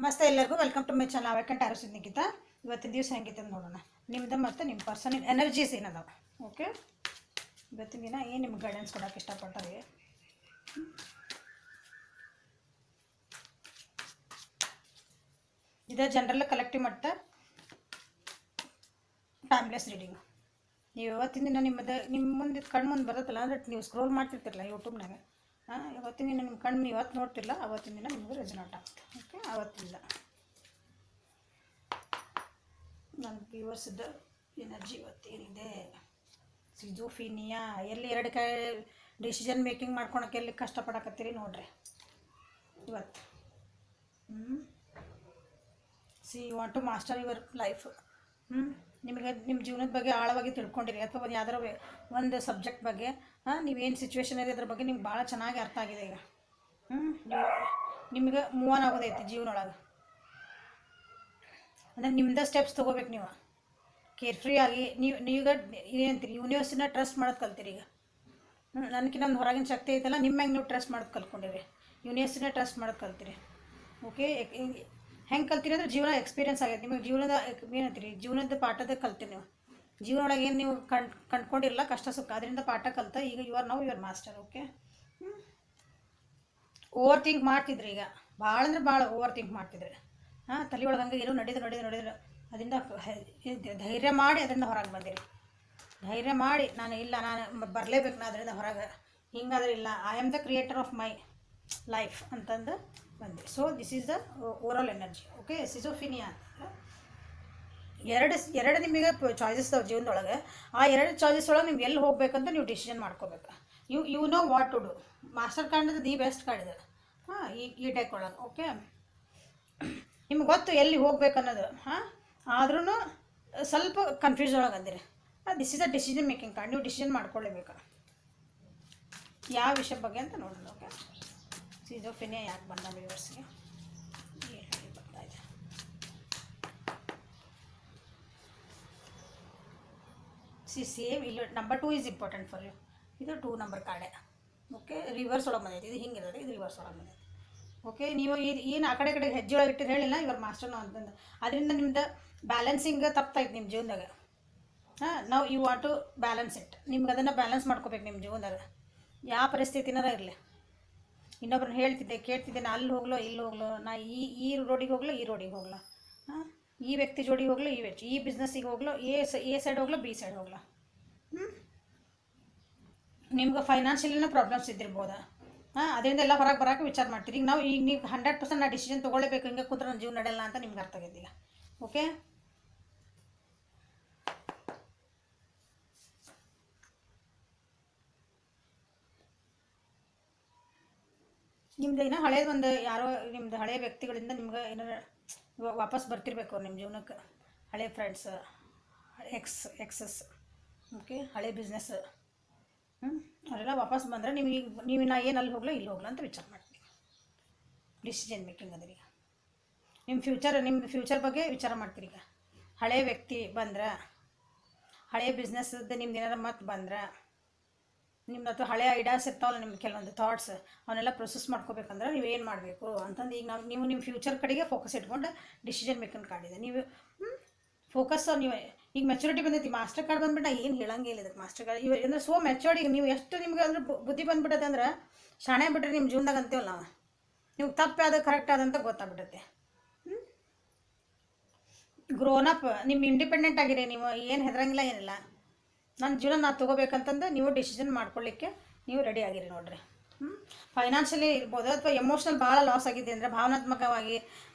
ನಮಸ್ತೆ ಎಲ್ಲರಿಗೂ welcome to my channel ಅವೈಕಂಟ್ ಆರೋಗ್ಯ ನಿಖಿತಾ. ಇವತ್ತಿನ ದಿವಸ ಹೆಂಗಿತ್ತು ನೋಡೋಣ. ನಿಮ್ದು ಮತ್ತು ನಿಮ್ಮ ಪರ್ಸನಲ್ ಎನರ್ಜೀಸ್ ಏನದಾವ. ಓಕೆ, ಇವತ್ತಿನ ದಿನ ಏನು ನಿಮ್ಗೆ ಗೈಡೆನ್ಸ್ ಕೊಡೋಕೆ ಇಷ್ಟಪಡ್ತಾರೆ. ಇದು ಜನರಲ್ ಕಲೆಕ್ಟಿವ್ ಮಟ್ಟ ಟೈಮ್ಲೆಸ್ ರೀಡಿಂಗ್. ನೀವು ಇವತ್ತಿನ ದಿನ ನಿಮ್ಮ ಮುಂದೆ ಕಣ್ಣು ಮುಂದೆ ಬರುತ್ತಲ್ಲ ಅಂದರೆ ನೀವು ಸ್ಕ್ರೋಲ್ ಮಾಡ್ತಿರ್ತಿರಲ್ಲ ಯೂಟ್ಯೂಬ್ನಾಗ. ಇವತ್ತಿನ ದಿನ ನಿಮ್ಮ ಕಣ್ಣು ಇವತ್ತು ನೋಡ್ತಿಲ್ಲ, ಅವತ್ತಿನ ದಿನ ನಿಮಗೆ ರೆಸನೇಟ್ ಆಗುತ್ತೆ. ಓಕೆ, ಅವತ್ತಿಲ್ಲ ನನ್ನ ವ್ಯೂವರ್ಸ್ದು ಎನರ್ಜಿ ಇವತ್ತೇನಿದೆ. ಸಿಜೋಫಿನಿಯಾ ಎಲ್ಲಿ ಎರಡು ಕೈ ಡಿಸಿಷನ್ ಮೇಕಿಂಗ್ ಮಾಡ್ಕೊಳಕ್ಕೆ ಎಲ್ಲಿ ಕಷ್ಟಪಡಕತ್ತೀರಿ ನೋಡ್ರಿ ಇವತ್ತು. You want to master your life. ನಿಮಗೆ ನಿಮ್ಮ ಜೀವನದ ಬಗ್ಗೆ ಆಳವಾಗಿ ತಿಳ್ಕೊಂಡಿರಿ, ಅಥವಾ ಒಂದು ಯಾವ್ದಾರ ಒಂದು ಸಬ್ಜೆಕ್ಟ್ ಬಗ್ಗೆ ನೀವೇನು ಸಿಚುವೇಶನ್ ಇದೆ ಅದ್ರ ಬಗ್ಗೆ ನಿಮ್ಗೆ ಭಾಳ ಚೆನ್ನಾಗಿ ಅರ್ಥ ಆಗಿದೆ. ಈಗ ನಿಮ್ಗೆ ಮೂವ್ ಆನ್ ಆಗೋದೈತಿ ಜೀವನೊಳಗೆ. ಅಂದರೆ ನಿಮ್ದು ಸ್ಟೆಪ್ಸ್ ತೊಗೋಬೇಕು. ನೀವು ಕೇರ್ಫ್ರೀ ಆಗಿ ನೀವೀಗ ಏನಂತೀರಿ, ಯೂನಿವರ್ಸಿನ ಟ್ರಸ್ಟ್ ಮಾಡೋದು ಕಲ್ತೀರಿ. ಈಗ ನನಗಿನ್ನ ಒಂದು ಹೊರಗಿನ ಶಕ್ತಿ ಐತಲ್ಲ, ನಿಮ್ಮ ಹೆಂಗೆ ನೀವು ಟ್ರಸ್ಟ್ ಮಾಡೋದು ಕಲ್ತ್ಕೊಂಡಿರಿ, ಯೂನಿವರ್ಸಿನ ಟ್ರಸ್ಟ್ ಮಾಡೋದು ಕಲ್ತೀರಿ. ಓಕೆ, ಹೆಂಗೆ ಕಲ್ತೀರಿ ಅಂದರೆ ಜೀವನ ಎಕ್ಸ್ಪೀರಿಯನ್ಸ್ ಆಗೈತೆ ನಿಮಗೆ. ಜೀವನದ ಏನಂತೀರಿ, ಜೀವನದ ಪಾಠದ ಕಲ್ತೀರಿ. ನೀವು ಜೀವನೊಳಗೆ ಏನು ನೀವು ಕಂಡ್ಕೊಂಡಿರಲ್ಲ ಕಷ್ಟ ಸುಖ, ಅದರಿಂದ ಪಾಠ ಕಲ್ತ ಈಗ your master. Okay, over think ಮಾಡ್ತಿದ್ರಿ. ಈಗ ಭಾಳ ಅಂದ್ರೆ ಭಾಳ ಓವರ್ ಥಿಂಕ್ ಮಾಡ್ತಿದ್ರಿ. ತಲೆ ಒಳಗೆ ಹಂಗೆ ಏನೋ ನಡೆದು ಅದರಿಂದ ಧೈರ್ಯ ಮಾಡಿ ಅದರಿಂದ ಹೊರಗೆ ಬಂದಿರಿ. ಧೈರ್ಯ ಮಾಡಿ ನಾನು ಬರಲೇಬೇಕು, ನಾ ಅದರಿಂದ ಹೊರಗೆ. ಹಿಂಗಾದ್ರೆ ಇಲ್ಲ, I am the creator of my life ಅಂತಂದು ಬಂದೆ. So this is the overall energy. Okay, schizophrenia ಎರಡು ನಿಮಗೆ ಚಾಯ್ಸಸ್ ಅದಾವೆ ಜೀವನದೊಳಗೆ. ಆ ಎರಡು ಚಾಯ್ಸಸ್ ಒಳಗೆ ನೀವು ಎಲ್ಲಿ ಹೋಗ್ಬೇಕಂತ ನೀವು ಡಿಸಿಷನ್ ಮಾಡ್ಕೋಬೇಕು. You know what to do. Master card the best card ಇದೆ ಈ ಡೆಕ್ ಒಳಗೆ. ಓಕೆ, ನಿಮ್ಗೆ ಗೊತ್ತು ಎಲ್ಲಿ ಹೋಗ್ಬೇಕು ಅನ್ನೋದು. ಆದ್ರೂ ಸ್ವಲ್ಪ ಕನ್ಫ್ಯೂಸ್ ಒಳಗೆ ಅಂದಿರಿ. This is a decision making card. ನೀವು ಡಿಸಿಷನ್ ಮಾಡ್ಕೊಳ್ಳೇಬೇಕು ಯಾವ ವಿಷಯ ಬಗ್ಗೆ ಅಂತ ನೋಡೋಣ. ಓಕೆ, ಸಿಜೋಫಿನಿಯಾ ಯಾಕೆ ಬಂದ ವ್ಯೂವರ್ಸ್ಗೆ ಬರ್ತಾ ಇದೆ. ಸೇಮ್ ಇಲ್ಲಿ number 2 is important for you. ಇದು 2 ನಂಬರ್ ಕಾರ್ಡೆ. ಓಕೆ, ರಿವರ್ಸ್ ಒಳಗೆ ಬಂದೈತಿ. ಇದು ಹಿಂಗಿರೋದು, ಇದು ರಿವರ್ಸ್ ಒಳಗೆ ಬಂದೈತಿ. ಓಕೆ, ನೀವು ಏನು ಆ ಕಡೆ ಹೆಜ್ಜೆ ಒಳಗೆ ಇಟ್ಟಿದ್ದು ಹೇಳಿಲ್ಲ ಇವ್ರ ಮಾಸ್ಟರ್ನು ಅಂತಂದು, ಅದರಿಂದ ನಿಮ್ದು ಬ್ಯಾಲೆನ್ಸಿಂಗ್ ತಪ್ಪಾಯ್ತು ನಿಮ್ಮ ಜೀವನದಾಗ. ನಾವು you want to balance it. ನಿಮ್ಗೆ ಅದನ್ನು ಬ್ಯಾಲೆನ್ಸ್ ಮಾಡ್ಕೋಬೇಕು ನಿಮ್ಮ ಜೀವನದಾಗ. ಯಾವ ಪರಿಸ್ಥಿತಿನಾರ ಇರಲಿ. ಇನ್ನೊಬ್ರನ್ನ ಹೇಳ್ತಿದ್ದೆ ಕೇಳ್ತಿದ್ದೆ, ನಾ ಅಲ್ಲಿ ಹೋಗ್ಲೋ ಇಲ್ಲಿ ಹೋಗ್ಲೋ, ನಾ ಈ ರೋಡಿಗೆ ಹೋಗ್ಲೋ ಈ ರೋಡಿಗೆ ಹೋಗ್ಲೋ, ಈ ವ್ಯಕ್ತಿ ಜೋಡಿಗೆ ಹೋಗ್ಲೋ ಈ ಬಿಸ್ನೆಸ್ಸಿಗೆ ಹೋಗ್ಲೋ, ಎ ಸೈಡ್ ಹೋಗ್ಲೋ ಬಿ ಸೈಡ್ ಹೋಗ್ಲೋ. ನಿಮ್ಗೆ ಫೈನಾನ್ಷಿಯಲಿನ ಪ್ರಾಬ್ಲಮ್ಸ್ ಇದ್ದಿರ್ಬೋದು. ಅದರಿಂದ ಎಲ್ಲ ಹೊರಗೆ ಬರೋಕೆ ವಿಚಾರ ಮಾಡ್ತೀರಿ. ಈಗ ನೀವು 100% ನಾ ಡಿಸಿಷನ್ ತೊಗೊಳ್ಳೇಬೇಕು, ಹಿಂಗೆ ಕೂತ್ರೆ ನನ್ನ ಜೀವನ ನಡೆಯಲ್ಲ ಅಂತ ನಿಮ್ಗೆ ಅರ್ಥ ಆಗಿದ್ದಿಲ್ಲ. ಓಕೆ, ನಿಮ್ದು ಏನೋ ಹಳೇದು ಒಂದು ಯಾರೋ ನಿಮ್ದು ಹಳೆಯ ವ್ಯಕ್ತಿಗಳಿಂದ ನಿಮ್ಗೆ ಏನಾರು ವಾಪಸ್ ಬರ್ತಿರ್ಬೇಕು ಅವ್ರು ನಿಮ್ಮ ಜೀವನಕ್ಕೆ. ಹಳೆ ಫ್ರೆಂಡ್ಸ್, ಎಕ್ಸಸ್. ಓಕೆ, ಹಳೆ ಬಿಸ್ನೆಸ್ ಅವರೆಲ್ಲ ವಾಪಸ್ ಬಂದರೆ ನೀವು ನಾ ಏನು ಅಲ್ಲಿ ಹೋಗ್ಲೋ ಇಲ್ಲಿ ಹೋಗ್ಲೋ ಅಂತ ವಿಚಾರ ಮಾಡ್ತೀವಿ. ಡಿಸಿಷನ್ ಮೇಕಿಂಗ್ ಅದರಿ. ನಿಮ್ಮದು ಫ್ಯೂಚರ್ ಬಗ್ಗೆ ವಿಚಾರ ಮಾಡ್ತೀರಿ. ಈಗ ಹಳೆಯ ವ್ಯಕ್ತಿ ಬಂದ್ರೆ, ಹಳೆಯ ಬಿಸ್ನೆಸ್ದು ನಿಮ್ದು ಏನಾರು ಮತ್ತೆ ಬಂದ್ರೆ, ನಿಮ್ದು ಅಥವಾ ಹಳೆಯ ಐಡಿಯಾಸ್ ಇರ್ತಾವಲ್ಲ ನಿಮ್ಗೆ ಕೆಲವೊಂದು ಥಾಟ್ಸ್, ಅವನ್ನೆಲ್ಲ ಪ್ರೊಸೆಸ್ ಮಾಡ್ಕೋಬೇಕಂದ್ರೆ ನೀವು ಏನು ಮಾಡಬೇಕು ಅಂತಂದು ಈಗ ನೀವು ನಿಮ್ಮ ಫ್ಯೂಚರ್ ಕಡೆಗೆ ಫೋಕಸ್ ಇಟ್ಕೊಂಡು ಡಿಸಿಷನ್ ಮೇಕಿಂಗ್ ಕಾರ್ಡ್ ಇದೆ. ನೀವು ಫೋಕಸ್ ನೀವು ಈಗ ಮೆಚುರಿಟಿ ಬಂದೈತಿ. ಮಾಸ್ಟರ್ ಕಾರ್ಡ್ ಬಂದ್ಬಿಟ್ಟು ಏನು ಹೇಳಂಗಿಲ್ಲ ಇದಕ್ಕೆ. ಮಾಸ್ಟರ್ ಕಾರ್ಡ್ ಅಂದರೆ ಸೋ ಮೆಚೂರ್ಡ್. ಈಗ ನೀವು ಎಷ್ಟು ನಿಮ್ಗೆ ಅಂದ್ರೆ ಬುದ್ಧಿ ಬಂದ್ಬಿಟ್ಟದೆ ಅಂದ್ರೆ ಶಾಣೆ ಬಿಟ್ರೆ ನಿಮ್ಮ ಜೀವನದಾಗ ಅಂತೀವಲ್ಲ ನಾವು, ನಿಮ್ಗೆ ತಪ್ಪು ಯಾವುದು ಕರೆಕ್ಟ್ ಆದಂತ ಗೊತ್ತಾಗ್ಬಿಟ್ಟೈತೆ. ಗ್ರೋನಪ್, ನಿಮ್ಮ ಇಂಡಿಪೆಂಡೆಂಟ್ ಆಗಿರಿ. ನೀವು ಏನು ಹೆದರಂಗಿಲ್ಲ, ಏನಿಲ್ಲ. ನನ್ನ ಜೀವನ ನಾನು ತೊಗೋಬೇಕಂತಂದು ನೀವು ಡಿಸಿಷನ್ ಮಾಡ್ಕೊಳ್ಳಿಕ್ಕೆ ನೀವು ರೆಡಿ ಆಗಿರಿ ನೋಡ್ರಿ. ಫೈನಾನ್ಷಿಯಲಿ ಇರ್ಬೋದು, ಅಥವಾ ಎಮೋಷ್ನಲ್ ಭಾಳ ಲಾಸ್ ಆಗಿದೆ ಅಂದರೆ, ಭಾವನಾತ್ಮಕವಾಗಿ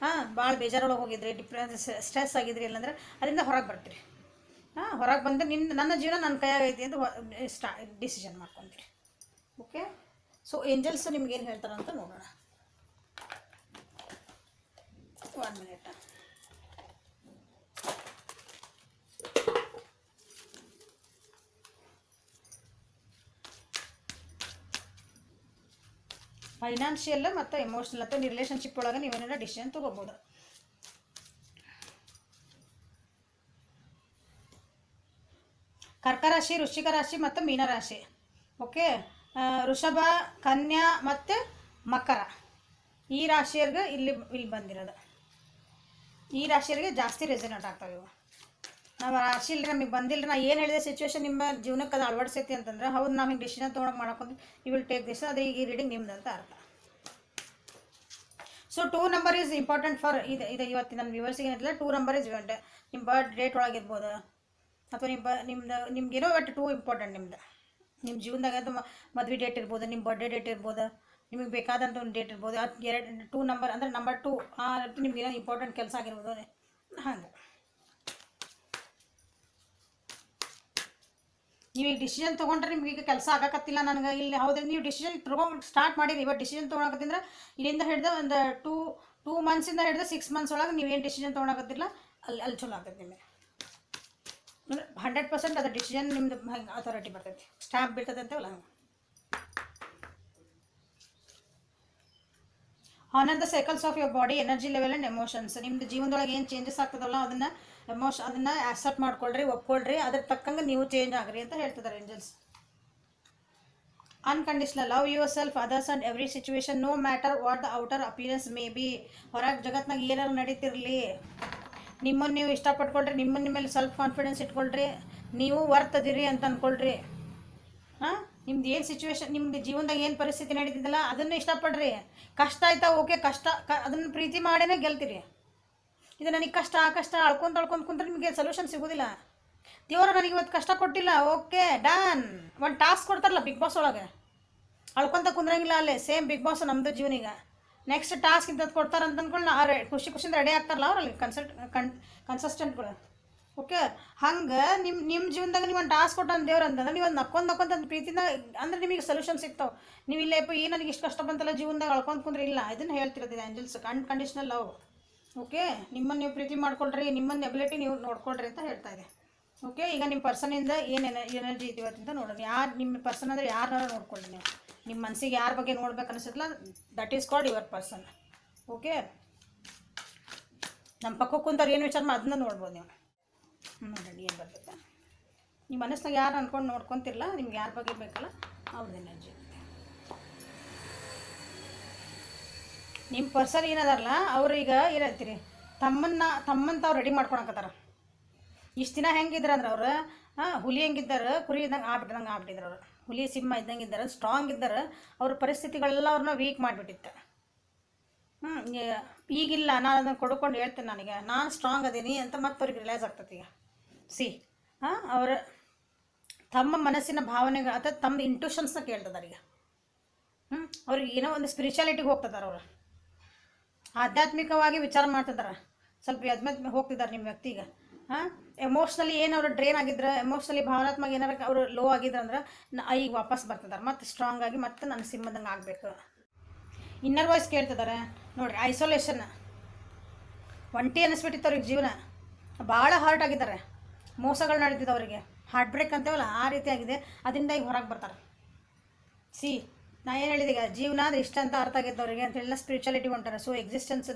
ಭಾಳ ಬೇಜಾರೊಳಗೆ ಹೋಗಿದ್ರಿ, ಸ್ಟ್ರೆಸ್ ಆಗಿದ್ರಿ, ಇಲ್ಲಾಂದ್ರೆ ಅದರಿಂದ ಹೊರಗೆ ಬರ್ತೀರಿ. ಹೊರಗೆ ಬಂದರೆ ನನ್ನ ಜೀವನ ನನ್ನ ಕೈಯಾಗೈತಿ ಅಂತ ಡಿಸಿಷನ್ ಮಾಡ್ಕೊತೀರಿ. ಓಕೆ, ಸೊ ಏಂಜಲ್ಸ್ ನಿಮ್ಗೆ ಏನು ಹೇಳ್ತಾರಂತ ನೋಡೋಣ. 1 ಮಿನಿಟ್. ಫೈನಾನ್ಷಿಯಲ್ ಮತ್ತು ಎಮೋಷ್ನಲ್ ಅಥವಾ ರಿಲೇಷನ್ಶಿಪ್ ಒಳಗೆ ನೀವೇನಾರ ಡಿಸಿಷನ್ ತೊಗೋಬೋದು. ಕರ್ಕ ರಾಶಿ, ವೃಶ್ಚಿಕ ರಾಶಿ ಮತ್ತು ಮೀನರಾಶಿ. ಓಕೆ, ವೃಷಭ, ಕನ್ಯಾ ಮತ್ತು ಮಕರ ಈ ರಾಶಿಯರ್ಗೆ ಇಲ್ಲಿ ಬಂದಿರೋದು. ಈ ರಾಶಿಯವರಿಗೆ ಜಾಸ್ತಿ ರೆಸನೇಟ್ ಆಗ್ತಾವೆ ಇವು. ನಾವು ರಾಶಿ ಇಲ್ಲರಿ ನಮಗೆ ಬಂದಿಲ್ಲ, ನಾ ಏನು ಹೇಳಿದೆ ಸಿಚುವೇಶನ್ ನಿಮ್ಮ ಜೀವನಕ್ಕೆ ಅದು ಅಳವಡಿಸೈತಿ ಅಂತಂದ್ರೆ ಹೌದು ನಾವು ಹಿಂಗೆ ಡಿಸಿಷನ್ ತೊಗೊಳಕ್ಕೆ ಮಾಡ್ಕೊಂಡು ಯು ವಿಲ್ ಟೇಕ್ ದಿಸ್, ಅದು ಈ ರೀಡಿಂಗ್ ನಿಮ್ದು ಅಂತ ಅರ್ಥ. So 2 number is important for ಇದು ಇವತ್ತು ನನ್ನ ವ್ಯೂವರ್ಸಿಗೆ ಏನಿಲ್ಲ, 2 ನಂಬರ್ ಇಸ್ ಇವೆಂಟ್. ನಿಮ್ಮ ಬರ್ತ್ ಡೇಟ್ ಒಳಗಿರ್ಬೋದು ಅಥವಾ ನಿಮ್ಗೇನೋ ಒಟ್ಟು 2 ಇಂಪಾರ್ಟೆಂಟ್ ನಿಮ್ಮ ಜೀವನದಾಗ. ಅದು ಮದುವೆ ಡೇಟ್ ಇರ್ಬೋದು, ನಿಮ್ಮ ಬರ್ಡೇ ಡೇಟ್ ಇರ್ಬೋದು, ನಿಮಗೆ ಬೇಕಾದಂಥ ಒಂದು ಡೇಟ್ ಇರ್ಬೋದು. ಅದು 2 ನಂಬರ್ ಅಂದರೆ ನಂಬರ್ 2 ಆ ರೀತಿ ನಿಮ್ಗೆ ಏನೋ ಇಂಪಾರ್ಟೆಂಟ್ ಕೆಲಸ ಆಗಿರ್ಬೋದು. ಹಂಗೆ ನೀವು ಈಗ ಡಿಸಿಷನ್ ತೊಗೊಂಡ್ರೆ ನಿಮ್ಗೆ ಈಗ ಕೆಲಸ ಆಗಕತ್ತಿಲ್ಲ ನನಗೆ ಇಲ್ಲಿ, ಹೌದು ನೀವು ಡಿಸಿಷನ್ ತೊಗೊಂಡು ಸ್ಟಾರ್ಟ್ ಮಾಡಿರಿ. ಇವತ್ತು ಡಿಸಿಷನ್ ತೊಗೊಳಕತ್ತಿದ್ರೆ ಇಲ್ಲಿಂದ ಹಿಡಿದು ಒಂದು 2 ಮಂತ್ಸಿಂದ ಹಿಡಿದು 6 ಮಂತ್ಸ್ ಒಳಗೆ ನೀವೇನು ಡಿಸಿಷನ್ ತೊಗೊಳಕತ್ತಿಲ್ಲ ಅಲ್ಲಿ ಚಲೋ ಆಗ್ತೈತೆ ನಿಮಗೆ. 100% ಅದು ಡಿಸಿಷನ್ ನಿಮ್ದು ಹಂಗೆ ಅಥಾರಿಟಿ ಬರ್ತೈತಿ, ಸ್ಟ್ಯಾಂಪ್ ಬೀಳ್ತದೆ ಅಂತೇವಲ್ಲ ಹಂಗೆ. Honour the cycles of your body, energy level and emotions. ನಿಮ್ಮದು ಜೀವನದೊಳಗೆ ಏನು ಚೇಂಜಸ್ ಆಗ್ತದಲ್ಲ ಅದನ್ನು ಅದನ್ನು ಆಕ್ಸೆಪ್ಟ್ ಮಾಡ್ಕೊಳ್ರಿ, ಒಪ್ಕೊಳ್ರಿ, ಅದ್ರ ತಕ್ಕಂಗೆ ನೀವು ಚೇಂಜ್ ಆಗ್ರಿ ಅಂತ ಹೇಳ್ತಿದ್ದಾರೆ angels. Unconditional love yourself, others and every situation, no matter what the outer appearance may be. ಹೊರಗೆ ಜಗತ್ನಾಗ ಏನಾರು ನಡೀತಿರಲಿ, ನಿಮ್ಮನ್ನು ನೀವು ಇಷ್ಟಪಟ್ಕೊಳ್ರಿ, ನಿಮ್ಮ ಮೇಲೆ ಸೆಲ್ಫ್ ಕಾನ್ಫಿಡೆನ್ಸ್ ಇಟ್ಕೊಳ್ರಿ, ನೀವು ವರ್ತಿದಿರಿ ಅಂತ ಅಂದ್ಕೊಳ್ರಿ. ಹಾಂ, ನಿಮ್ದು ಏನು ಸಿಚುವೇಶನ್, ನಿಮ್ದು ಜೀವನದಾಗ ಏನು ಪರಿಸ್ಥಿತಿ ನಡೀತಿದ್ದಲ್ಲ ಅದನ್ನು ಇಷ್ಟಪಡ್ರಿ. ಕಷ್ಟ ಆಯ್ತಾ ಓಕೆ, ಅದನ್ನು ಪ್ರೀತಿ ಮಾಡೇ ಗೆಲ್ತೀರಿ. ಇದು ನನಗೆ ಕಷ್ಟ ಅಳ್ಕೊಂತ ಕುಂತ್ರೆ ನಿಮಗೆ ಸೊಲ್ಯೂಷನ್ ಸಿಗೋದಿಲ್ಲ. ದೇವರು ನನಗೆ ಇವತ್ತು ಕಷ್ಟ ಕೊಟ್ಟಿಲ್ಲ, ಓಕೆ ಡನ್. ಒಂದು ಟಾಸ್ಕ್ ಕೊಡ್ತಾರಲ್ಲ ಬಿಗ್ ಬಾಸ್ ಒಳಗೆ, ಅಳ್ಕೊಂತ ಕುಂದ್ರಂಗಿಲ್ಲ ಅಲ್ಲೇ. ಸೇಮ್ ಬಿಗ್ ಬಾಸ್ ನಮ್ಮದು ಜೀವನಿಗೆ ನೆಕ್ಸ್ಟ್ ಟಾಸ್ಕ್ ಇಂಥದ್ದು ಕೊಡ್ತಾರೆ ಅಂತ ಅಂದ್ಕೊಂಡು ಖುಷಿಯಿಂದ ರೆಡಿ ಆಗ್ತಾರಲ್ಲ ಅವರಲ್ಲಿ ಕನ್ಸಿಸ್ಟೆಂಟ್ಗಳು. ಓಕೆ, ಹಂಗೆ ನಿಮ್ಮ ಜೀವನದಾಗ ನೀವು ಒಂದು ಟಾಸ್ಕ್ ಕೊಟ್ಟು ದೇವ್ರು ಅಂತಂದ್ರೆ ನೀವು ಒಂದು ನಕ್ಕೊಂತ ಪ್ರೀತಿನ ಅಂದ್ರೆ ನಿಮಗೆ ಸೊಲ್ಯೂಷನ್ ಸಿಗ್ತಾವೆ. ನೀವು ಇಲ್ಲೇಪ್ಪ ಏನು ನನಗೆ ಇಷ್ಟು ಕಷ್ಟ ಬಂತಲ್ಲ ಜೀವನದಾಗ ಅಳ್ಕೊಂಡು ಕುಂದ್ರೆ ಇಲ್ಲ, ಇದನ್ನು ಹೇಳ್ತಿರೋದು ಏಂಜಲ್ಸ್. Unconditional love. ಓಕೆ, ನಿಮ್ಮನ್ನು ನೀವು ಪ್ರೀತಿ ಮಾಡ್ಕೊಳ್ರಿ, ನಿಮ್ಮನ್ನು ಎಬಿಲಿಟಿ ನೀವು ನೋಡ್ಕೊಳ್ರಿ ಅಂತ ಹೇಳ್ತಾ ಇದೆ. ಓಕೆ, ಈಗ ನಿಮ್ಮ ಪರ್ಸನಿಂದ ಏನು ಎನರ್ಜಿ ಇದೀವತ್ತಂತ ನೋಡೋಣ. ಯಾರು ನಿಮ್ಮ ಪರ್ಸನ್ ಅಂದರೆ ಯಾರನ್ನಾರು ನೋಡ್ಕೊಳ್ಳಿ ನೀವು. ನಿಮ್ಮ ಮನಸ್ಸಿಗೆ ಯಾರ ಬಗ್ಗೆ ನೋಡ್ಬೇಕು ಅನಿಸುತ್ತಲ್ಲ, that is called your person. Okay, ನಮ್ಮ ಪಕ್ಕಕ್ಕೆ ಕುಂತವ್ರು ಏನು ವಿಚಾರ ಅದನ್ನ ನೋಡ್ಬೋದು ನೀವು. ನೋಡಿ ಏನು ಬರ್ತೈತೆ ನಿಮ್ಮ ಮನಸ್ಸಿನಾಗ ಯಾರು ಅಂದ್ಕೊಂಡು ನೋಡ್ಕೊತಿರಲ್ಲ, ನಿಮ್ಗೆ ಯಾರ ಬಗ್ಗೆ ಬೇಕಲ್ಲ ಅವ್ರದ್ದು ಎನರ್ಜಿ. ನಿಮ್ಮ ಪರ್ಸನ್ ಏನದಾರಲ್ಲ ಅವ್ರೀಗ ಏನಂತೀರಿ, ತಮ್ಮಂತ ರೆಡಿ ಮಾಡ್ಕೊಳಕತ್ತಾರ. ಇಷ್ಟು ದಿನ ಹೆಂಗಿದ್ರು ಅಂದ್ರೆ ಅವ್ರು ಹುಲಿ ಹೆಂಗಿದ್ದಾರೆ, ಕುರಿ ಇದ್ದಂಗೆ ಆಗ್ಬಿಟ್ಟಿದ್ರು ಅವ್ರು. ಹುಲಿ ಸಿಂಹ ಇದ್ದಂಗೆ ಇದ್ದಾರೆ, ಸ್ಟ್ರಾಂಗ್ ಇದ್ದಾರೆ. ಅವ್ರ ಪರಿಸ್ಥಿತಿಗಳೆಲ್ಲ ಅವ್ರನ್ನ ವೀಕ್ ಮಾಡಿಬಿಟ್ಟಿತ್ತು. ಈಗಿಲ್ಲ, ನಾನು ಅದನ್ನು ಕೊಡ್ಕೊಂಡು ಹೇಳ್ತೇನೆ, ನನಗೆ ನಾನು ಸ್ಟ್ರಾಂಗ್ ಅದೀನಿ ಅಂತ ಮತ್ತೆ ಅವ್ರಿಗೆ ರಿಲೈಸ್ ಆಗ್ತದೆ. ಈಗ ಅವ್ರ ತಮ್ಮ ಮನಸ್ಸಿನ ಭಾವನೆಗಳು ಅಥವಾ ತಮ್ಮ ಇಂಟ್ಯೂಷನ್ಸ್ನ ಕೇಳ್ತಿದ್ದಾರೆ ಈಗ. ಅವ್ರಿಗೆ ಏನೋ ಒಂದು ಸ್ಪಿರಿಚುಯಾಲಿಟಿಗೆ ಹೋಗ್ತಿದ್ದಾರೆ, ಅವರು ಆಧ್ಯಾತ್ಮಿಕವಾಗಿ ವಿಚಾರ ಮಾಡ್ತಿದ್ದಾರೆ, ಸ್ವಲ್ಪ ಆಧ್ಯಾತ್ಮಿಕ ಹೋಗ್ತಿದ್ದಾರೆ ನಿಮ್ಮ ವ್ಯಕ್ತಿಗೆ. ಎಮೋಷ್ನಲಿ ಏನು ಅವರು ಡ್ರೈನ್ ಆಗಿದ್ರೆ, ಎಮೋಷ್ನಲಿ ಭಾವನಾತ್ಮಕ ಏನಾರ ಅವರು ಲೋ ಆಗಿದ್ರೆ ಅಂದ್ರೆ ಈಗ ವಾಪಸ್ ಬರ್ತಿದ್ದಾರೆ, ಮತ್ತು ಸ್ಟ್ರಾಂಗ್ ಆಗಿ ಮತ್ತೆ ನನ್ನ ಸಿಂಹದಂಗೆ ಆಗಬೇಕು. ಇನ್ನರ್ ವಾಯ್ಸ್ ಕೇಳ್ತಿದ್ದಾರೆ ನೋಡಿರಿ. ಐಸೋಲೇಷನ್, ಒಂಟಿ ಅನ್ನಿಸ್ಬಿಟ್ಟಿತ್ತು ಅವ್ರಿಗೆ ಜೀವನ, ಭಾಳ ಹಾರ್ಟ್ ಆಗಿದ್ದಾರೆ, ಮೋಸಗಳು ನಡೀತಿದ್ದು ಅವರಿಗೆ, ಹಾರ್ಟ್ ಬ್ರೇಕ್ ಅಂತೇವಲ್ಲ ಆ ರೀತಿ ಆಗಿದೆ. ಅದರಿಂದ ಈಗ ಹೊರಗೆ ಬರ್ತಾರೆ. ನಾ ಏನು ಹೇಳಿದೆ ಈಗ, ಜೀವನ ಅಂದರೆ ಇಷ್ಟ ಅಂತ ಅರ್ಥ ಆಗಿದ್ದು ಅವರಿಗೆ ಅಂತೆಲ್ಲ ಸ್ಪಿರಿಚುಯಾಲಿಟಿ ಹೊಂಟಾರೆ. ಸೊ ಎಕ್ಸಿಸ್ಟೆನ್ಸ್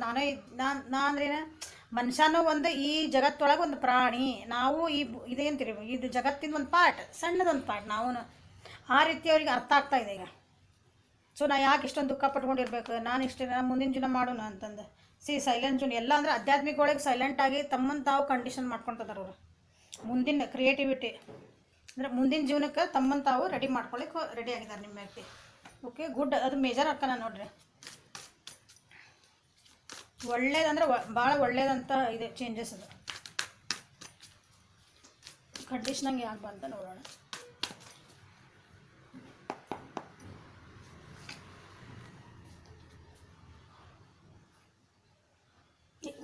ನಾ ಅಂದ್ರೇನು, ಮನುಷ್ಯನೂ ಒಂದು ಈ ಜಗತ್ತೊಳಗೆ ಒಂದು ಪ್ರಾಣಿ, ನಾವು ಇದೇಂತೀರಿ ಇದು ಜಗತ್ತಿನ ಒಂದು ಪಾರ್ಟ್, ಸಣ್ಣದೊಂದು ಪಾರ್ಟ್ ನಾವು. ಆ ರೀತಿ ಅವ್ರಿಗೆ ಅರ್ಥ ಆಗ್ತಾ ಇದೆ ಈಗ. ಸೊ ನಾ ಯಾಕೆ ಇಷ್ಟೊಂದು ದುಃಖ ಪಟ್ಕೊಂಡಿರ್ಬೇಕು, ನಾನು ಮುಂದಿನ ಜೀವನ ಮಾಡೋಣ ಅಂತಂದು. ಸೈಲೆಂಟ್ ಜೀವನ ಎಲ್ಲ ಅಂದರೆ ಆಧ್ಯಾತ್ಮಿಕ ಒಳಗೆ ಸೈಲೆಂಟಾಗಿ ತಮ್ಮನ್ನು ತಾವು ಕಂಡೀಷನ್ ಮಾಡ್ಕೊಳ್ತಿದ್ದಾರೆ ಅವರು. ಮುಂದಿನ ಕ್ರಿಯೇಟಿವಿಟಿ ಅಂದರೆ ಮುಂದಿನ ಜೀವನಕ್ಕೆ ತಮ್ಮನ್ನು ತಾವು ರೆಡಿ ಮಾಡ್ಕೊಳ್ಳಿಕ್ಕೆ ರೆಡಿ ಆಗಿದ್ದಾರೆ ನಿಮ್ಮ ವ್ಯಕ್ತಿ. Okay, good. ಅದು ಮೇಜರ್ ಅರ್ಕನ ನೋಡ್ರಿ. ಒಳ್ಳೇದಂದ್ರೆ ಭಾಳ ಒಳ್ಳೇದಂತ ಇದೆ ಚೇಂಜಸ್. ಅದು ಕಂಡೀಷನಂಗೆ ಯಾಕೆ ಬಂತ ನೋಡೋಣ.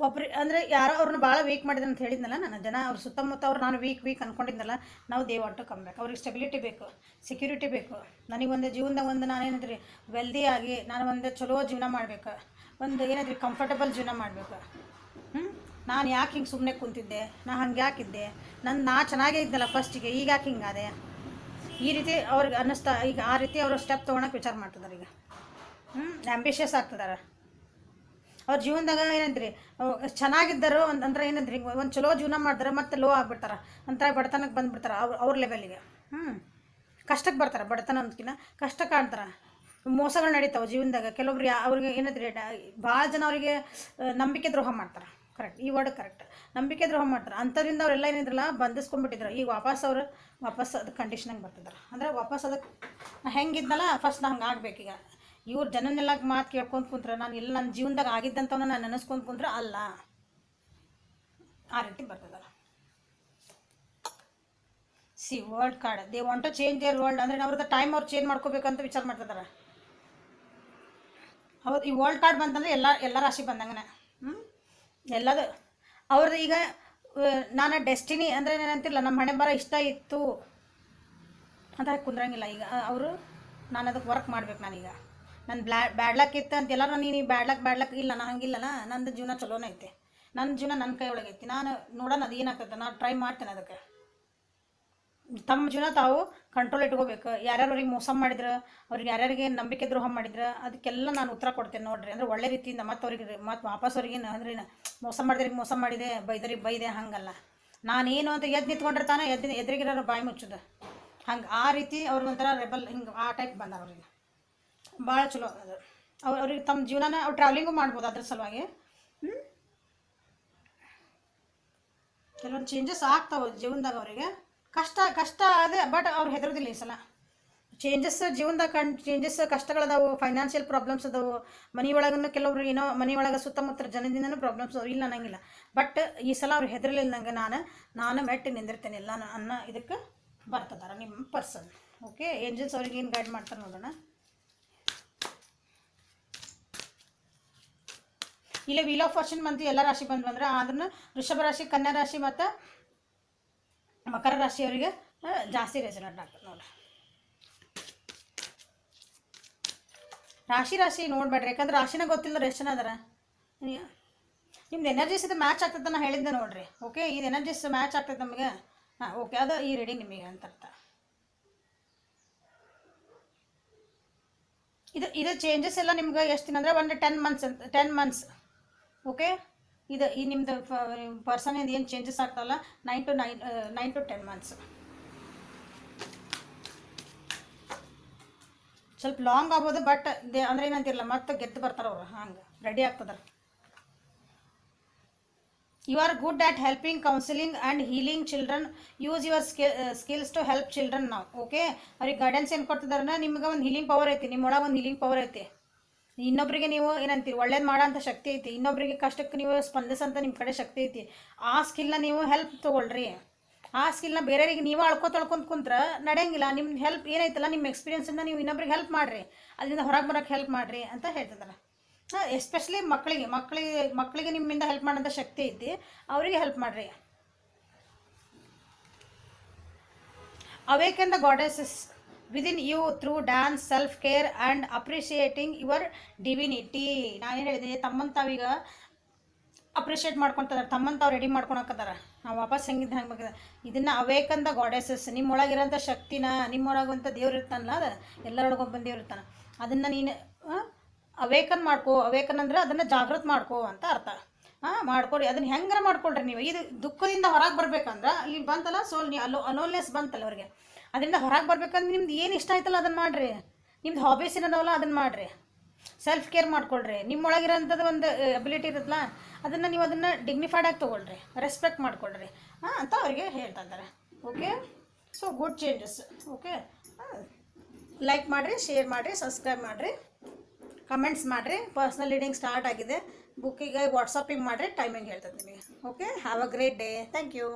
ಒಬ್ರು ಅಂದರೆ ಯಾರೋ ಅವ್ರನ್ನ ಭಾಳ ವೀಕ್ ಮಾಡಿದ್ರು ಅಂತ ಹೇಳಿದ್ನಲ್ಲ ನಾನು. ಜನ ಅವ್ರ ಸುತ್ತಮುತ್ತ ಅವ್ರು ನಾನು ವೀಕ್ ಅಂದ್ಕೊಂಡಿದ್ನಲ್ಲ. ನಾವು they want to come back. ಅವ್ರಿಗೆ ಸ್ಟೆಬಿಲಿಟಿ ಬೇಕು, ಸೆಕ್ಯೂರಿಟಿ ಬೇಕು. ನನಗೊಂದು ಜೀವನದಾಗ ಒಂದು ನಾನೇನಿದ್ರಿ ವೆಲ್ದಿ ಆಗಿ ನಾನು ಒಂದು ಚಲೋ ಜೀವನ ಮಾಡಬೇಕು, ಒಂದು ಏನಾದ್ರಿ ಕಂಫರ್ಟಬಲ್ ಜೀವನ ಮಾಡಬೇಕು. ನಾನು ಯಾಕೆ ಹಿಂಗೆ ಸುಮ್ಮನೆ ಕುಂತಿದ್ದೆ, ನಾ ಹಂಗೆ ಯಾಕಿದ್ದೆ, ನಾ ಚೆನ್ನಾಗೇ ಇದ್ದಲ್ಲ ಫಸ್ಟಿಗೆ, ಈಗ ಯಾಕೆ ಹಿಂಗಾದೆ, ಈ ರೀತಿ ಅವ್ರಿಗೆ ಅನ್ನಿಸ್ತಾ. ಈಗ ಆ ರೀತಿ ಅವರು ಸ್ಟೆಪ್ ತೊಗೊಳಕ್ಕೆ ವಿಚಾರ ಮಾಡ್ತಿದ್ದಾರೆ ಈಗ. ಆ್ಯಂಬಿಷಿಯಸ್ ಆಗ್ತಿದ್ದಾರೆ. ಅವ್ರ ಜೀವನದಾಗ ಏನಂದ್ರಿ ಚೆನ್ನಾಗಿದ್ದರು ಅಂದ್ರೆ ಏನಂದ್ರಿ ಒಂದು ಚಲೋ ಜೀವನ ಮಾಡ್ತಾರೆ, ಮತ್ತೆ ಲೋ ಆಗಿಬಿಡ್ತಾರೆ, ಒಂಥರ ಬಡತನಕ್ಕೆ ಬಂದುಬಿಡ್ತಾರೆ ಅವ್ರ ಲೆವೆಲಿಗೆ. ಕಷ್ಟಕ್ಕೆ ಬರ್ತಾರೆ, ಬಡತನ ಅಂದ್ಕಿನ್ನ ಕಷ್ಟ ಕಾಣ್ತಾರೆ. ಮೋಸಗಳು ನಡೀತಾವೆ ಜೀವನದಾಗ. ಕೆಲವೊಬ್ರು ಅವ್ರಿಗೆ ಏನಂದ್ರಿ ಭಾಳ ಜನ ಅವರಿಗೆ ನಂಬಿಕೆ ದ್ರೋಹ ಮಾಡ್ತಾರೆ, ಕರೆಕ್ಟ್, ಈ ವರ್ಡ್ ಕರೆಕ್ಟ್. ನಂಬಿಕೆ ದ್ರೋಹ ಮಾಡ್ತಾರೆ ಅಂಥದ್ರಿಂದ ಅವರೆಲ್ಲ ಏನಿದ್ರಲ್ಲ ಬಂಧಿಸ್ಕೊಂಡ್ಬಿಟ್ಟಿದ್ರು. ಈಗ ವಾಪಸ್ ಅದು ಕಂಡೀಷನಾಗಿ ಬರ್ತಿದ್ದಾರೆ. ಅಂದರೆ ವಾಪಸ್ ಅದಕ್ಕೆ ಹೆಂಗಿದ್ನಲ್ಲ ಫಸ್ಟ್ ನಾ ಹಂಗೆ ಆಗ್ಬೇಕೀಗ. ಇವ್ರು ಜನನೆಲ್ಲ ಮಾತು ಕೇಳ್ಕೊಂಡು ಕುಂತ್ರೆ ನಾನು ಇಲ್ಲ ನನ್ನ ಜೀವನದಾಗ ಆಗಿದ್ದಂಥವನ್ನ ನಾನು ನೆನೆಸ್ಕೊಂಡು ಕುಂತ್ರೆ ಅಲ್ಲ, ಆ ರೀತಿ ಬರ್ತಿದ್ದಾರೆ. See world card, they want to change their world. ಅಂದರೆ ಅವ್ರದ್ದು ಟೈಮ್ ಅವ್ರು ಚೇಂಜ್ ಮಾಡ್ಕೋಬೇಕಂತ ವಿಚಾರ ಮಾಡ್ತಿದ್ದಾರೆ. ಹೌದು, ಈ ವರ್ಲ್ಡ್ ಕಾರ್ಡ್ ಬಂತಂದರೆ ಎಲ್ಲ ರಾಶಿ ಬಂದಂಗೆ ಎಲ್ಲದು ಅವ್ರದ್ದು. ಈಗ ನಾನು ಡೆಸ್ಟಿನಿ ಅಂದರೆ ಏನಂತಿಲ್ಲ, ನಮ್ಮ ಹಣೆ ಬರ ಇಷ್ಟ ಇತ್ತು ಅಂತ ಕುಂದ್ರಂಗಿಲ್ಲ. ಈಗ ಅವರು ನಾನು ಅದಕ್ಕೆ ವರ್ಕ್ ಮಾಡ್ಬೇಕು. ನಾನೀಗ ನನ್ನ ಬ್ಯಾಡ್ ಲಕ್ ಇತ್ತು ಅಂತ ಎಲ್ಲರೂ ನೀನು ಬ್ಯಾಡ್ ಲಕ್ ಇಲ್ಲ, ನಾನು ಹಂಗಿಲ್ಲಲ್ಲ. ನಂದು ಜೀವನ ಚಲೋನೇ ಐತೆ, ನನ್ನ ಜೀವನ ನನ್ನ ಕೈ ಒಳಗೈತಿ. ನಾನು ನೋಡೋಣ ಅದು ಏನಾಗ್ತದೆ, ನಾನು ಟ್ರೈ ಮಾಡ್ತೇನೆ ಅದಕ್ಕೆ. ತಮ್ಮ ಜೀವನ ತಾವು ಕಂಟ್ರೋಲ್ ಇಟ್ಕೋಬೇಕು. ಯಾರ್ಯಾರಿಗೆ ಮೋಸ ಮಾಡಿದ್ರೆ, ಅವ್ರಿಗೆ ಯಾರ್ಯಾರಿಗೆ ನಂಬಿಕೆ ದ್ರೋಹ ಮಾಡಿದ್ರೆ ಅದಕ್ಕೆಲ್ಲ ನಾನು ಉತ್ತರ ಕೊಡ್ತೇನೆ ನೋಡ್ರಿ. ಅಂದರೆ ಒಳ್ಳೆ ರೀತಿಯಿಂದ ಮತ್ತು ಅವ್ರಿಗೆ ಮತ್ತು ವಾಪಸ್ ಅವ್ರಿಗೆ ಅಂದರೆ ಮೋಸ ಮಾಡಿದೆ ಬೈದೆ ಹಂಗಲ್ಲ. ನಾನೇನು ಅಂತ ಎದ್ದು ನಿಂತ್ಕೊಂಡಿರ್ತಾನೆ, ಎದುರಿಗಿರೋರು ಬಾಯಿ ಮುಚ್ಚೋದು ಹಂಗೆ. ಆ ರೀತಿ ಅವ್ರಿಗೊಂಥರ ರೆಬಲ್ ಹಿಂಗೆ ಆ ಟೈಪ್ ಬಂದ. ಅವ್ರಿಗೆ ಭಾಳ ಚಲೋ ಅದು. ಅವ್ರಿಗೆ ತಮ್ಮ ಜೀವನನ ಅವ್ರು ಟ್ರಾವೆಲಿಂಗು ಮಾಡ್ಬೋದು ಅದ್ರ ಸಲುವಾಗಿ. ಕೆಲವೊಂದು ಚೇಂಜಸ್ ಆಗ್ತಾವೆ ಜೀವನದಾಗ. ಅವರಿಗೆ ಕಷ್ಟ ಅದೇ, ಬಟ್ ಅವ್ರು ಹೆದರೋದಿಲ್ಲ ಈ ಸಲ. ಚೇಂಜಸ್ ಜೀವನದಾಗ ಚೇಂಜಸ್ ಕಷ್ಟಗಳದಾವು, ಫೈನಾನ್ಷಿಯಲ್ ಪ್ರಾಬ್ಲಮ್ಸ್ ಅದಾವು. ಮನೆ ಒಳಗೂ ಕೆಲವ್ರು ಏನೋ ಮನೆ ಒಳಗೆ ಸುತ್ತಮುತ್ತ ಜನದಿಂದನೂ ಪ್ರಾಬ್ಲಮ್ಸ್ ಅದಾವೆ, ಇಲ್ಲ ಅನ್ನಂಗಿಲ್ಲ. ಬಟ್ ಈ ಸಲ ಅವ್ರು ಹೆದರಲಿಲ್ಲ ನಂಗೆ. ನಾನು ಮೆಟ್ಟಿ ನಿಂದಿರ್ತೇನೆ ಎಲ್ಲ ಅನ್ನೋ ಇದಕ್ಕೆ ಬರ್ತದಾರ ನಿಮ್ಮ ಪರ್ಸನ್. ಓಕೆ, ಏಂಜಲ್ಸ್ ಅವ್ರಿಗೆ ಏನು ಗೈಡ್ ಮಾಡ್ತಾರೆ ನೋಡೋಣ. ಇಲ್ಲೇ ವೀಲ್ ಆಫ್ ಫಾರ್ಚೂನ್ ಬಂತು, ಎಲ್ಲ ರಾಶಿ ಬಂದ್ರೆ ಅದನ್ನು ವೃಷಭ ರಾಶಿ, ಕನ್ಯಾ ರಾಶಿ ಮತ್ತು ಮಕರ ರಾಶಿಯವರಿಗೆ ಜಾಸ್ತಿ ರೆಸನೇಟ್ ಆಗ್ತದೆ ನೋಡಿ. ರಾಶಿ ನೋಡ್ಬೇಡ್ರಿ, ಯಾಕಂದ್ರೆ ರಾಶಿನ ಗೊತ್ತಿಲ್ಲ ಎಷ್ಟು ಜನ ಅದಾರ. ನಿಮ್ದು ಎನರ್ಜೀಸ್ ಇದು ಮ್ಯಾಚ್ ಆಗ್ತದೆ ನಾನು ಹೇಳಿದ್ದೆ ನೋಡ್ರಿ. ಓಕೆ, ಇದು ಎನರ್ಜೀಸ್ ಮ್ಯಾಚ್ ಆಗ್ತದೆ ನಮಗೆ. ಹಾಂ, ಓಕೆ, ಅದು ಈ ರೀಡಿಂಗ್ ನಿಮಗೆ ಅಂತ ಅರ್ಥ. ಇದು ಚೇಂಜಸ್ ಎಲ್ಲ ನಿಮ್ಗೆ ಎಷ್ಟು ದಿನ ಅಂದರೆ ಒಂದು 10 ಮಂತ್ಸ್. ಓಕೆ, ಈ ನಿಮ್ಮದು ಪರ್ಸನಿಂದ ಏನು ಚೇಂಜಸ್ ಆಗ್ತಾವಲ್ಲ 9 to 10 ಮಂತ್ಸ್. ಸ್ವಲ್ಪ ಲಾಂಗ್ ಆಗ್ಬೋದು, ಬಟ್ ಅಂದರೆ ಏನಂತಿರಲ್ಲ ಮತ್ತೆ ಗೆದ್ದು ಬರ್ತಾರೆ ಅವರು, ಹಂಗೆ ರೆಡಿ ಆಗ್ತದಾರೆ. You are good at helping, counselling and healing children. Use your skills to help children ನಾವು. ಓಕೆ, ಅವ್ರಿಗೆ ಗೈಡೆನ್ಸ್ ಏನು ಕೊಡ್ತಿದಾರೆ, ನಿಮ್ಗೆ ಒಂದು ಹೀಲಿಂಗ್ ಪವರ್ ಐತಿ, ನಿಮ್ಮೊಳಗೆ ಒಂದು ಹೀಲಿಂಗ್ ಪವರ್ ಐತಿ. ಇನ್ನೊಬ್ಬರಿಗೆ ನೀವು ಏನಂತೀರಿ ಒಳ್ಳೇದು ಮಾಡೋಂಥ ಶಕ್ತಿ ಐತಿ. ಇನ್ನೊಬ್ಬರಿಗೆ ಕಷ್ಟಕ್ಕೆ ನೀವು ಸ್ಪಂದಿಸೋಂಥ ನಿಮ್ಮ ಕಡೆ ಶಕ್ತಿ ಐತಿ. ಆ ಸ್ಕಿಲ್ನ ನೀವು ಹೆಲ್ಪ್ ತೊಗೊಳ್ರಿ. ಆ ಸ್ಕಿಲ್ನ ಬೇರೆಯವರಿಗೆ ನೀವು ಅಳ್ಕೊಂತ ಕುಂತ್ರೆ ನಡೆಯಂಗಿಲ್ಲ. ನಿಮ್ಮ ಹೆಲ್ಪ್ ಏನೈತಲ್ಲ, ನಿಮ್ಮ ಎಕ್ಸ್ಪೀರಿಯನ್ಸಿಂದ ನೀವು ಇನ್ನೊಬ್ರಿಗೆ ಹೆಲ್ಪ್ ಮಾಡಿರಿ, ಅದರಿಂದ ಹೊರಗೆ ಬರೋಕ್ಕೆ ಹೆಲ್ಪ್ ಮಾಡಿರಿ ಅಂತ ಹೇಳ್ತಿದ್ದಾರೆ. ಎಸ್ಪೆಷಲಿ ಮಕ್ಕಳಿಗೆ ನಿಮ್ಮಿಂದ ಹೆಲ್ಪ್ ಮಾಡೋಂಥ ಶಕ್ತಿ ಐತಿ, ಅವರಿಗೆ ಹೆಲ್ಪ್ ಮಾಡಿರಿ. Awaken the goddesses within you through dance, self care and appreciating your divinity. ನಾನೇನು ಹೇಳಿದೆ, ತಮ್ಮಂತ ತಾವೀಗ ಅಪ್ರಿಷಿಯೇಟ್ ಮಾಡ್ಕೊತಾರೆ, ತಮ್ಮಂತ ತಾವು ರೆಡಿ ಮಾಡ್ಕೊಳಕತ್ತಾರ. ನಾವು ವಾಪಸ್ ಹೆಂಗಿದ್ದು ಹಂಗೆ ಬೇಕಿದೆ. ಇದನ್ನು ಅವೇಕನ್ ದ ಗಾಡೆಸಸ್, ನಿಮ್ಮೊಳಗಿರೋಂಥ ಶಕ್ತಿನ, ನಿಮ್ಮೊಳಗಂಥ ದೇವ್ರು ಇರ್ತಾನಲ್ಲ, ಅದು ಎಲ್ಲರೊಳಗೊಬ್ಬ ದೇವ್ರು ಇರ್ತಾನೆ, ಅದನ್ನು ನೀನು ಅವೇಕನ್ ಮಾಡ್ಕೋ. ಅವೇಕನ್ ಅಂದರೆ ಅದನ್ನು ಜಾಗೃತ ಮಾಡ್ಕೋ ಅಂತ ಅರ್ಥ. ಮಾಡ್ಕೊಡಿ, ಅದನ್ನು ಹೆಂಗಾರ ಮಾಡ್ಕೊಳ್ರಿ ನೀವು. ಇದು ದುಃಖದಿಂದ ಹೊರಗೆ ಬರ್ಬೇಕಂದ್ರೆ ಇಲ್ಲಿ ಬಂತಲ್ಲ ಸೋಲ್, ನೀವು ಅಲೋನ್ನೆಸ್ ಬಂತಲ್ಲ ಅವ್ರಿಗೆ, ಅದರಿಂದ ಹೊರಗೆ ಬರ್ಬೇಕಂದ್ರೆ ನಿಮ್ದು ಏನು ಇಷ್ಟ ಆಯ್ತಲ್ಲ ಅದನ್ನು ಮಾಡಿರಿ. ನಿಮ್ದು ಹಾಬೀಸ್ ಏನದವಲ್ಲ ಅದನ್ನು ಮಾಡಿರಿ. ಸೆಲ್ಫ್ ಕೇರ್ ಮಾಡ್ಕೊಳ್ರಿ. ನಿಮ್ಮೊಳಗಿರೋಂಥದ್ದು ಒಂದು ಅಬಿಲಿಟಿ ಇರುತ್ತಲ್ಲ, ಅದನ್ನು ನೀವು ಅದನ್ನು ಡಿಗ್ನಿಫೈಡಾಗಿ ತೊಗೊಳ್ರಿ, ರೆಸ್ಪೆಕ್ಟ್ ಮಾಡ್ಕೊಳ್ರಿ ಅಂತ ಅವ್ರಿಗೆ ಹೇಳ್ತಾ ಇದ್ದಾರೆ. Okay, so good changes. Okay, like ಮಾಡಿರಿ, ಶೇರ್ ಮಾಡಿರಿ, ಸಬ್ಸ್ಕ್ರೈಬ್ ಮಾಡಿರಿ, ಕಮೆಂಟ್ಸ್ ಮಾಡಿರಿ. ಪರ್ಸ್ನಲ್ ರೀಡಿಂಗ್ ಸ್ಟಾರ್ಟ್ ಆಗಿದೆ. ಬುಕ್ಕಿಗೆ ವಾಟ್ಸಪ್ಪಿಂಗ್ ಮಾಡಿರಿ, ಟೈಮಿಂಗ್ ಹೇಳ್ತದೆ ನಿಮಗೆ. Okay, have a great day. Thank you.